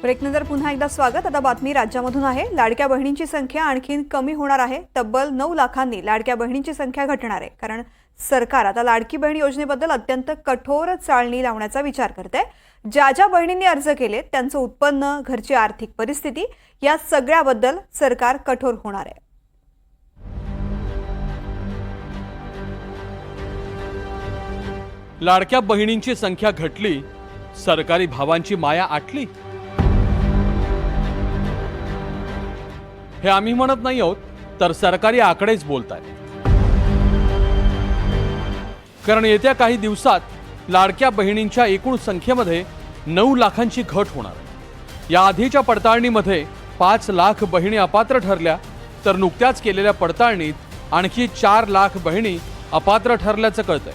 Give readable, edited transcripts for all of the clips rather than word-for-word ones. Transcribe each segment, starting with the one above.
ब्रेकनंतर पुन्हा एकदा स्वागत। आता बातमी राज्यामधून आहे। लाडक्या बहिणींची संख्या आणखीन कमी होणार आहे। तब्बल 9 लाखांनी लाडक्या बहिणींची संख्या घटणार आहे, कारण सरकार आता लाडकी बहीण योजनेबद्दल अत्यंत कठोर चाळणी लावण्याचा विचार करते। ज्या बहिणींनी अर्ज केले त्यांचं उत्पन्न, घरची आर्थिक परिस्थिती या सगळ्याबद्दल सरकार कठोर होणार आहे। लाडक्या बहिणींची संख्या घटली, सरकारी भावांची माया आटली। हे आम्ही म्हणत नाही आहोत, तर सरकारी आकडेच बोलतायत। कारण येत्या काही दिवसात लाडक्या बहिणींच्या एकूण संख्येमध्ये 9 लाखांची घट होणार आहे। या आधीच्या पडताळणीमध्ये 5 लाख बहिणी अपात्र ठरल्या, तर नुकत्याच केलेल्या पडताळणीत आणखी 4 लाख बहिणी अपात्र ठरल्याचं कळतंय।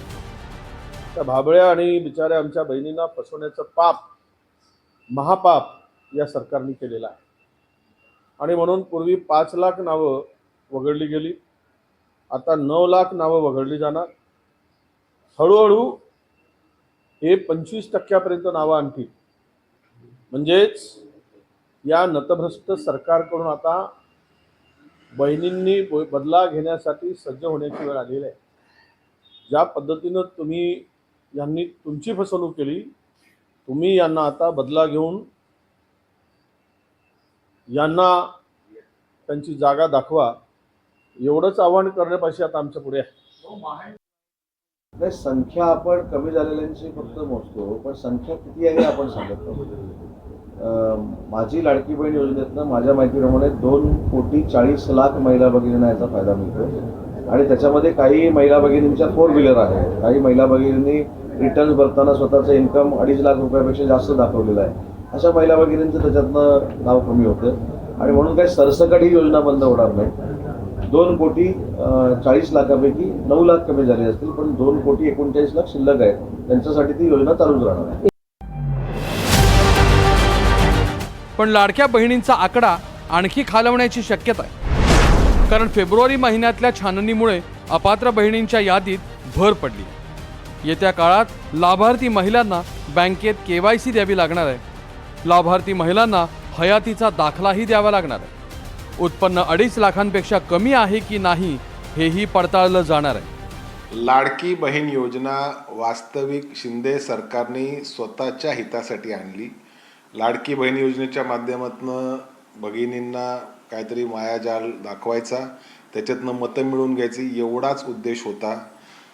त्या भाबळ्या आणि बिचाऱ्या आमच्या बहिणींना फसवण्याचं पाप, महापाप या सरकारने केलेलं आहे। आणि म्हणून पूर्वी 5 लाख नावं वगळली गेली, आता 9 लाख नावं वगळली जाणार। हळूहळू हे 25% नावं आणखी, म्हणजेच या नतभ्रष्ट सरकारकडून आता बहिणींनी बदला घेण्यासाठी सज्ज होण्याची वेळ आलेली आहे। ज्या पद्धतीनं तुम्ही यांनी तुमची फसवणूक केली, तुम्ही यांना आता बदला घेऊन यांना त्यांची जागा दाखवा, एवढंच आव्हान करण्यापाशी आता आमच्या पुढे आहे। संख्या आपण कमी झालेल्यांची फक्त मोजतो, पण संख्या किती आहे आपण सांगत नाही। माझी लाडकी बहीण योजनेतनं माझ्या माहितीप्रमाणे 2,40,00,000 महिला भगिनींना याचा फायदा मिळतो। आणि त्याच्यामध्ये काही महिला भगिनींच्या 4 व्हीलर आहे, काही महिला भगिनींनी रिटर्न भरताना स्वतःचं इन्कम 2.5 लाख रुपयापेक्षा जास्त दाखवलेलं आहे। अशा महिला भगिनींचं त्याच्यातनं नाव कमी होतं, आणि म्हणून काही सरसकट ही योजना बंद होणार नाही। 2,40,00,000पैकी 9 लाख कमी झाले असतील, पण 2,39,00,000 शिल्लक आहे, त्यांच्यासाठी ती योजना चालूच राहणार आहे। पण लाडक्या बहिणींचा आकडा आणखी खालवण्याची शक्यता आहे, कारण फेब्रुवारी महिन्यातल्या छाननीमुळे अपात्र बहिणींच्या यादीत भर पडली। येत्या काळात लाभार्थी महिलांना बँकेत KYC द्यावी लागणार आहे। लाभार्थी महिलांना हयातीचा दाखलाही द्यावा लागणार आहे। उत्पन्न 2.5 लाखांपेक्षा कमी आहे की नाही हेही पडताळलं जाणार आहे। लाडकी बहीण योजना वास्तविक शिंदे सरकारने स्वतःच्या हितासाठी आणली। लाडकी बहीण योजनेच्या माध्यमातून भगिनींना काहीतरी मायाजाल दाखवायचा, त्याच्यातनं मतं मिळवून घ्यायची, एवढाच उद्देश होता।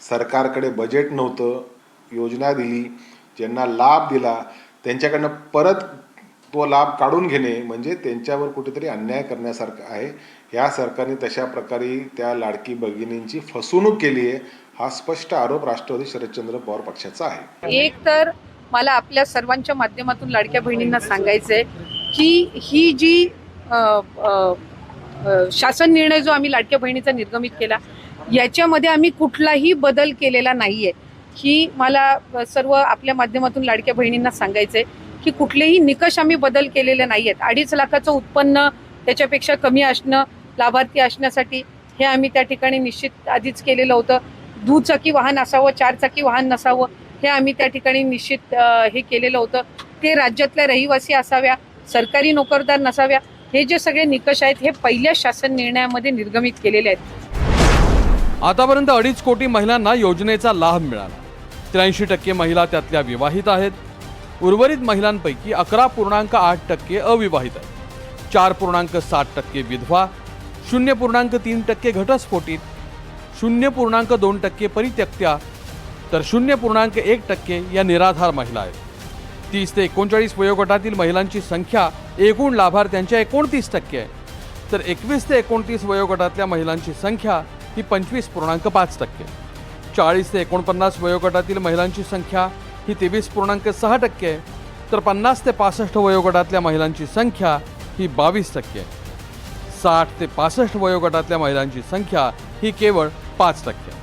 सरकारकडे बजेट नव्हतं, योजना दिली, ज्यांना लाभ दिला त्यांच्याकडनं परत तो लाभ काढून घेणे म्हणजे त्यांच्यावर कुठेतरी अन्याय करण्यासारखं आहे। या सरकारने तशा प्रकारे त्या लाडकी भगिनींची फसवणूक केली आहे, हा स्पष्ट आरोप राष्ट्रवादी शरदचंद्र पवार पक्षाचा आहे। एक तर मला आपल्या सर्वांच्या माध्यमातून लाडक्या बहिणींना सांगायचंय की ही जी शासन निर्णय जो आम्ही लाडक्या बहिणीचा निर्गमित केला, याच्यामध्ये आम्ही कुठलाही बदल केलेला नाहीये। ही मला सर्व आपल्या माध्यमातून लाडक्या बहिणींना सांगायचंय की कुठलेही निकष आम्ही बदल केलेले नाहीयेत। 2.5 लाखाचं उत्पन्न त्याच्यापेक्षा कमी असणं लाभार्थी असण्यासाठी हे आम्ही त्या ठिकाणी निश्चित आधीच केलेलं होतं। दुचाकी वाहन असावं, 4 चाकी वाहन नसावं हे आम्ही त्या ठिकाणी निश्चित हे केलेलं होतं। ते राज्यातल्या रहिवासी असाव्या, सरकारी नोकरदार नसाव्या, हे जे सगळे निकष आहेत हे पहिल्या शासन निर्णयामध्ये निर्गमित केलेले आहेत। आतापर्यंत 2.5 कोटी महिलांना योजनेचा लाभ मिळाला। 83% महिला त्यातल्या विवाहित आहेत। उर्वरित महिलांपैकी 11.8% अविवाहित आहेत, 4.7% विधवा, 0.3% घटस्फोटित, 0.2% परित्यक्त्या, तर 0.1% या निराधार महिला आहेत। 30 ते 39 वयोगटातील महिलांची संख्या एकूण लाभार्थ्यांच्या 29% आहे, तर 21 ते 29 वयोगटातल्या महिलांची संख्या ही 25.5%, 40 ते 49 वयोगटातील महिलांची संख्या ही 23.6% आहे, तर 50 ते 65 वयोगटातल्या महिलांची संख्या ही 22% आहे। 60 ते 65 वयोगटातल्या महिलांची संख्या ही केवळ 5% आहे।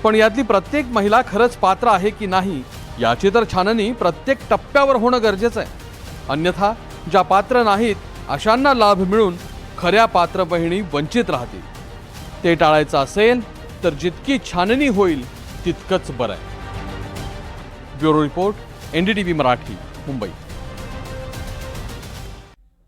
पण यातली प्रत्येक महिला खरंच पात्र आहे की नाही याची तर छाननी प्रत्येक टप्प्यावर होणं गरजेचं आहे। अन्यथा ज्या पात्र नाहीत अशांना लाभ मिळून खऱ्या पात्र बहिणी वंचित राहतील। ते टाळायचं असेल तर जितकी छाननी होईल तितकंच बरं आहे। Bureau report, NDTV Marathi, Mumbai.